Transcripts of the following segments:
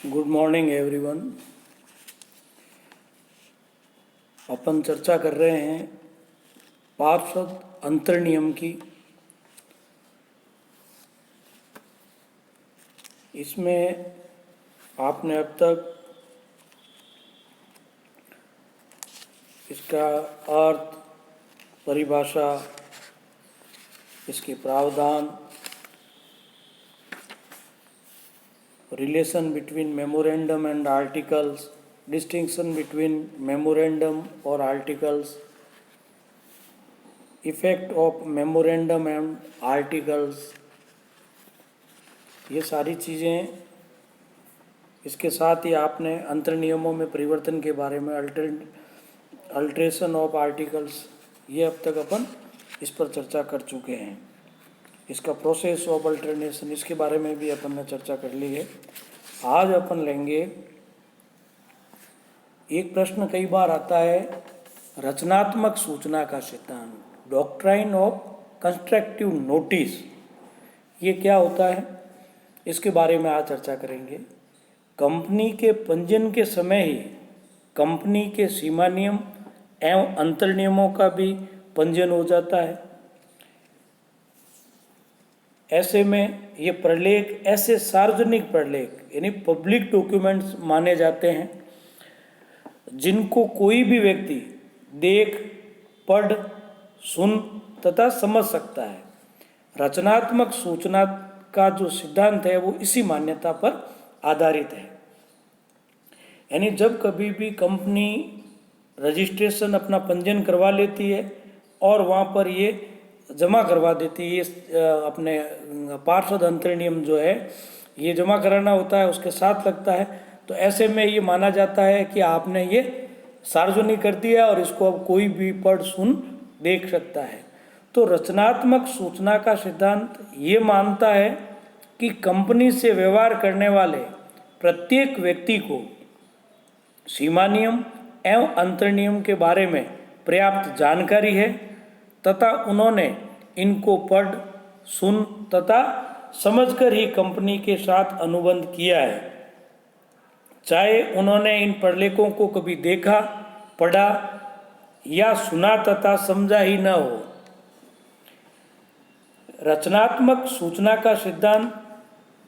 Good morning everyone. अपन चर्चा कर रहे हैं पार्षद अंतर्नियम की। इसमें आपने अब तक इसका अर्थ, परिभाषा, इसके प्रावधान, relation between memorandum and articles, distinction between memorandum or articles, effect of memorandum and articles, ये सारी चीज़ें, इसके साथ ही आपने अंतर्नियमों में परिवर्तन के बारे में अल्ट्रेशन ऑफ आर्टिकल्स, ये अब तक अपन इस पर चर्चा कर चुके हैं। इसका प्रोसेस ऑफ अल्टरनेशन, इसके बारे में भी अपन ने चर्चा कर ली है। आज अपन लेंगे, एक प्रश्न कई बार आता है, रचनात्मक सूचना का सिद्धांत, डॉक्ट्राइन ऑफ कंस्ट्रक्टिव नोटिस, ये क्या होता है, इसके बारे में आज चर्चा करेंगे। कंपनी के पंजीयन के समय ही कंपनी के सीमा नियम एवं अंतर नियमों का भी पंजीयन हो जाता है। ऐसे में ये प्रलेख ऐसे सार्वजनिक प्रलेख यानी पब्लिक डॉक्यूमेंट्स माने जाते हैं जिनको कोई भी व्यक्ति देख, पढ़, सुन तथा समझ सकता है। रचनात्मक सूचना का जो सिद्धांत है वो इसी मान्यता पर आधारित है। यानी जब कभी भी कंपनी रजिस्ट्रेशन अपना पंजीयन करवा लेती है और वहाँ पर ये जमा करवा देती है, ये अपने पार्षद अंतर्नियम जो है ये जमा कराना होता है, उसके साथ लगता है, तो ऐसे में ये माना जाता है कि आपने ये सार्वजनिक कर दिया और इसको अब कोई भी पढ़, सुन, देख सकता है। तो रचनात्मक सूचना का सिद्धांत ये मानता है कि कंपनी से व्यवहार करने वाले प्रत्येक व्यक्ति को सीमा नियम एवं अंतर्नियम के बारे में पर्याप्त जानकारी है तथा उन्होंने इनको पढ़, सुन तथा समझकर ही कंपनी के साथ अनुबंध किया है, चाहे उन्होंने इन प्रलेखों को कभी देखा, पढ़ा या सुना तथा समझा ही न हो। रचनात्मक सूचना का सिद्धांत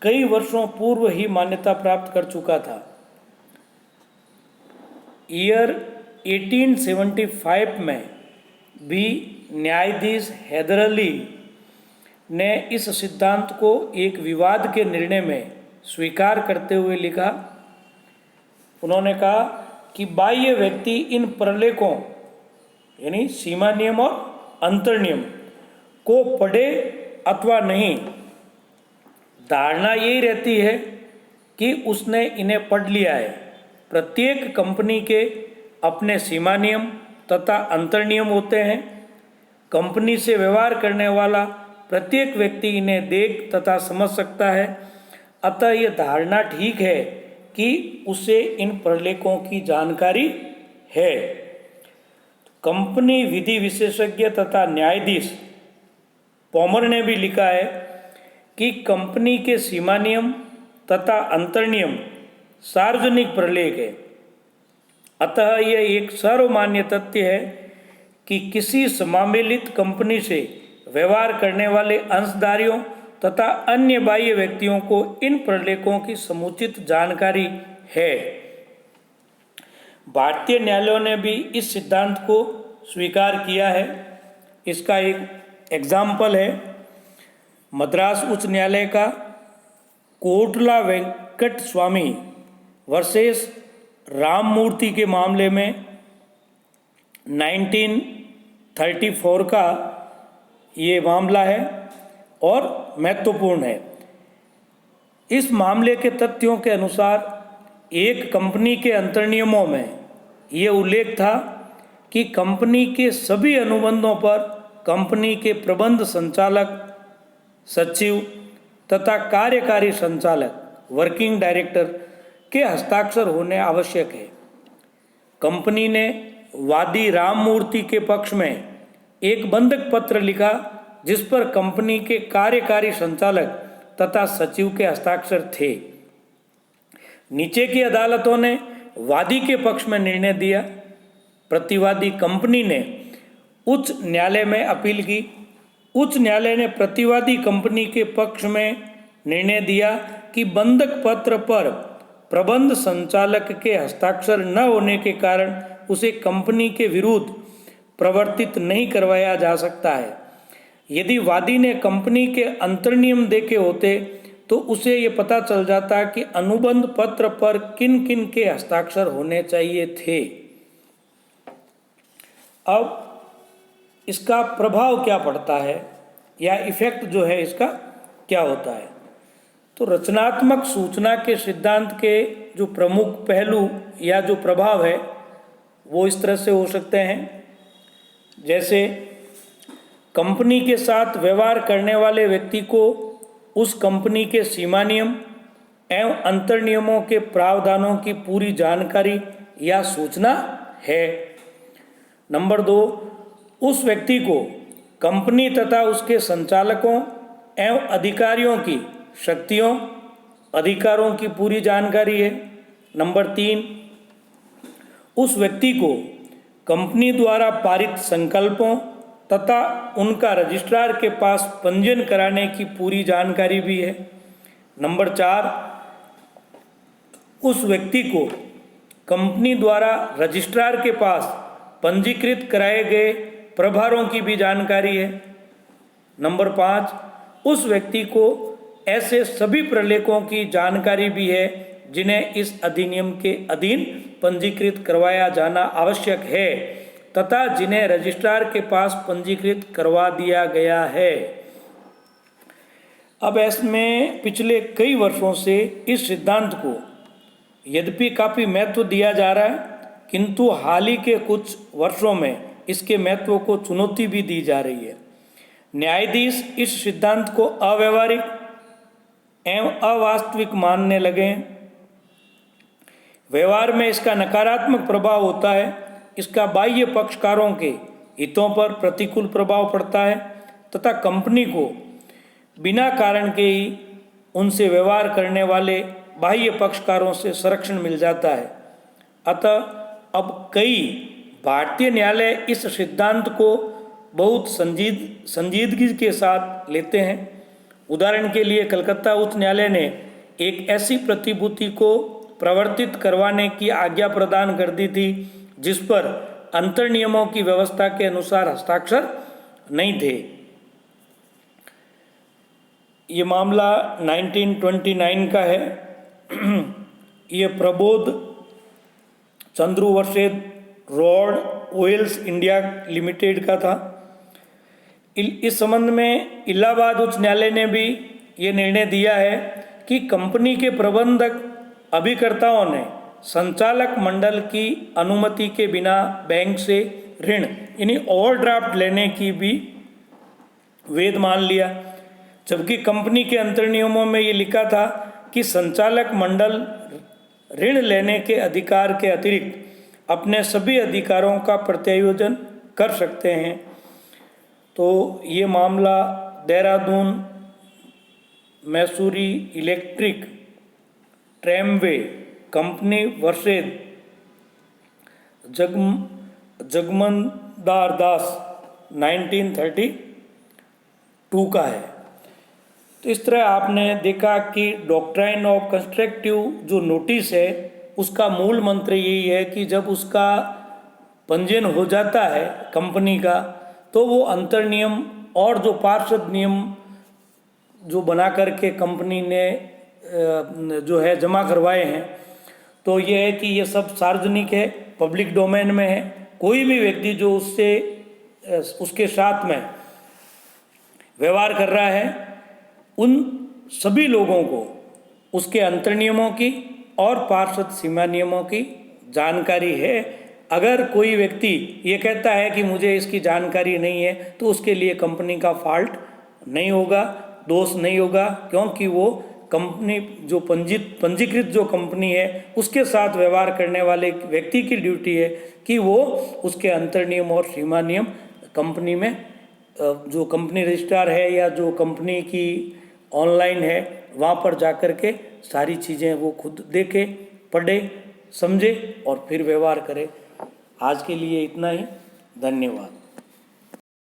कई वर्षों पूर्व ही मान्यता प्राप्त कर चुका था। ईयर 1875 में भी न्यायाधीश हैदर अली ने इस सिद्धांत को एक विवाद के निर्णय में स्वीकार करते हुए लिखा। उन्होंने कहा कि बाह्य व्यक्ति इन प्रलेखों यानी सीमा नियम और अंतर्नियम को पढ़े अथवा नहीं, धारणा यही रहती है कि उसने इन्हें पढ़ लिया है। प्रत्येक कंपनी के अपने सीमा नियम तथा अंतर्नियम होते हैं। कंपनी से व्यवहार करने वाला प्रत्येक व्यक्ति इन्हें देख तथा समझ सकता है, अतः यह धारणा ठीक है कि उसे इन प्रलेखों की जानकारी है। कंपनी विधि विशेषज्ञ तथा न्यायाधीश पॉमर ने भी लिखा है कि कंपनी के सीमा नियम तथा अंतर्नियम सार्वजनिक प्रलेख है, अतः यह एक सर्वमान्य तथ्य है कि किसी सम्मिलित कंपनी से व्यवहार करने वाले अंशधारियों तथा अन्य बाह्य व्यक्तियों को इन प्रलेखों की समुचित जानकारी है। भारतीय न्यायालयों ने भी इस सिद्धांत को स्वीकार किया है। इसका एक एग्जाम्पल है मद्रास उच्च न्यायालय का कोटला वेंकट स्वामी वर्सेस राममूर्ति के मामले में 1934 का ये मामला है और महत्वपूर्ण है। इस मामले के तथ्यों के अनुसार एक कंपनी के अंतर्नियमों में ये उल्लेख था कि कंपनी के सभी अनुबंधों पर कंपनी के प्रबंध संचालक, सचिव तथा कार्यकारी संचालक, वर्किंग डायरेक्टर के हस्ताक्षर होने आवश्यक है। कंपनी ने वादी राममूर्ति के पक्ष में एक बंधक पत्र लिखा जिस पर कंपनी के कार्यकारी संचालक तथा सचिव के हस्ताक्षर थे। नीचे की अदालतों ने वादी के पक्ष में निर्णय दिया, प्रतिवादी कंपनी ने उच्च न्यायालय में अपील की। उच्च न्यायालय ने प्रतिवादी कंपनी के पक्ष में निर्णय दिया कि बंधक पत्र पर प्रबंध संचालक के हस्ताक्षर न होने के कारण उसे कंपनी के विरुद्ध प्रवर्तित नहीं करवाया जा सकता है। यदि वादी ने कंपनी के अंतर्नियम देखे होते तो उसे ये पता चल जाता कि अनुबंध पत्र पर किन किन के हस्ताक्षर होने चाहिए थे। अब इसका प्रभाव क्या पड़ता है या इफेक्ट जो है इसका क्या होता है। तो रचनात्मक सूचना के सिद्धांत के जो प्रमुख पहलू या जो प्रभाव है वो इस तरह से हो सकते हैं, जैसे कंपनी के साथ व्यवहार करने वाले व्यक्ति को उस कंपनी के सीमा नियम एवं अंतर नियमों के प्रावधानों की पूरी जानकारी या सूचना है। नंबर 2, उस व्यक्ति को कंपनी तथा उसके संचालकों एवं अधिकारियों की शक्तियों अधिकारों की पूरी जानकारी है। नंबर 3, उस व्यक्ति को कंपनी द्वारा पारित संकल्पों तथा उनका रजिस्ट्रार के पास पंजीयन कराने की पूरी जानकारी भी है। नंबर 4, उस व्यक्ति को कंपनी द्वारा रजिस्ट्रार के पास पंजीकृत कराए गए प्रभारों की भी जानकारी है। नंबर 5, उस व्यक्ति को ऐसे सभी प्रलेखों की जानकारी भी है जिन्हें इस अधिनियम के अधीन पंजीकृत करवाया जाना आवश्यक है तथा जिन्हें रजिस्ट्रार के पास पंजीकृत करवा दिया गया है। अब इसमें पिछले कई वर्षों से इस सिद्धांत को यद्यपि काफ़ी महत्व दिया जा रहा है, किंतु हाल ही के कुछ वर्षों में इसके महत्व को चुनौती भी दी जा रही है। न्यायाधीश इस सिद्धांत को अव्यवहारिक एवं अवास्तविक मानने लगे हैं। व्यवहार में इसका नकारात्मक प्रभाव होता है, इसका बाह्य पक्षकारों के हितों पर प्रतिकूल प्रभाव पड़ता है तथा कंपनी को बिना कारण के ही उनसे व्यवहार करने वाले बाह्य पक्षकारों से संरक्षण मिल जाता है। अतः अब कई भारतीय न्यायालय इस सिद्धांत को बहुत संजीदगी के साथ लेते हैं। उदाहरण के लिए कलकत्ता उच्च न्यायालय ने एक ऐसी प्रतिभूति को प्रवर्तित करवाने की आज्ञा प्रदान कर दी थी जिस पर अंतर नियमों की व्यवस्था के अनुसार हस्ताक्षर नहीं थे। ये मामला 1929 का है। ये प्रबोध चंद्रू वर्षेद रॉड ऑयल्स इंडिया लिमिटेड का था। इस संबंध में इलाहाबाद उच्च न्यायालय ने भी ये निर्णय दिया है कि कंपनी के प्रबंधक अभिकर्ताओं ने संचालक मंडल की अनुमति के बिना बैंक से ऋण यानी ओवरड्राफ्ट लेने की भी वैध मान लिया, जबकि कंपनी के अंतर नियमों में ये लिखा था कि संचालक मंडल ऋण लेने के अधिकार के अतिरिक्त अपने सभी अधिकारों का प्रत्यायोजन कर सकते हैं। तो ये मामला Dehradun मैसूरी electric tramway company versus जगमनदार दास 1932 का है। तो इस तरह आपने देखा कि डॉक्ट्राइन ऑफ कंस्ट्रक्टिव जो नोटिस है उसका मूल मंत्र यही है कि जब उसका पंजीयन हो जाता है कंपनी का तो वो अंतर नियम और जो पार्षद नियम जो बना करके कंपनी ने जो है जमा करवाए हैं, तो ये है कि ये सब सार्वजनिक है, पब्लिक डोमेन में है। कोई भी व्यक्ति जो उसके साथ में व्यवहार कर रहा है उन सभी लोगों को उसके अंतर नियमों की और पार्षद सीमा नियमों की जानकारी है। अगर कोई व्यक्ति ये कहता है कि मुझे इसकी जानकारी नहीं है तो उसके लिए कंपनी का फॉल्ट नहीं होगा, दोष नहीं होगा, क्योंकि वो कंपनी जो पंजीकृत जो कंपनी है उसके साथ व्यवहार करने वाले व्यक्ति की ड्यूटी है कि वो उसके अंतर नियम और सीमा नियम कंपनी में जो कंपनी रजिस्ट्रार है या जो कंपनी की ऑनलाइन है वहाँ पर जाकर के सारी चीज़ें वो खुद देखे, पढ़े, समझे और फिर व्यवहार करे। आज के लिए इतना ही। धन्यवाद।